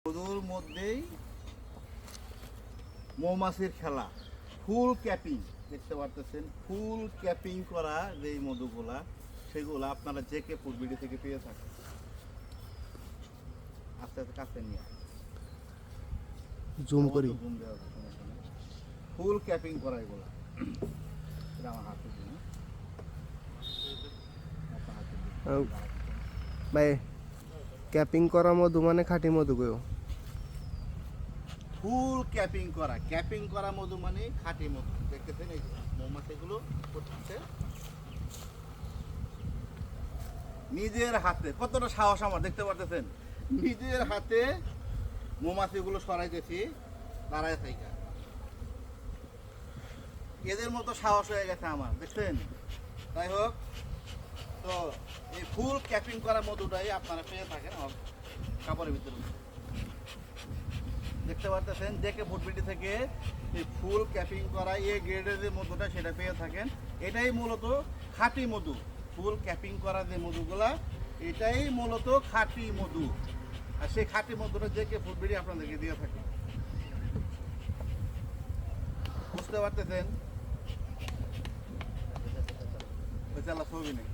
মধুর মধ্যেই মৌমাছির খেলা, ফুল ক্যাপিং দেখতে পারতেছেন। ফুল ক্যাপিং করা যে মধুগুলা, সেগুলো আপনারা জেকে ফুড বিডি থেকে পেয়ে থাকেন। আস্তে আস্তে কাছে নিয়ে জুম করি। ফুল ক্যাপিং করা এগুলো। এটা আমার হাতে দিন, ভাই ক্যাপিং করা মধু মানে খাঁটি মধু গো। ফুল ক্যাপিং করা মধু মানে খাঁটি মধু। দেখতেছেন এই মৌমাছিগুলো করতেছে নিজের হাতে। কতটা সাহস আমার, দেখতে পারতেছেন নিজের হাতে মৌমাছিগুলো সরাইতেছি দাঁড়ায় থাইকা। এদের মতো সাহস হয়ে গেছে আমার, দেখছেন। যাই হোক, তো এই ফুল ক্যাপিং করা মধুটাই আপনারা পেয়ে থাকেন কাপড়ের ভিতরে। দেখতে পারতেছেন জেকে ফুড বিডি থেকে এই ফুল ক্যাপিং করা এ গ্রেডের যে মধুটা সেটা পেয়ে থাকেন। এটাই মূলত খাঁটি মধু। ফুল ক্যাপিং করা যে মধুগুলা, এটাই মূলত খাঁটি মধু। আর সেই খাঁটি মধুটা জেকে ফুড বিডি আপনাদেরকে দিয়ে থাকে। বুঝতে পারতেছেন? ছবি নেই।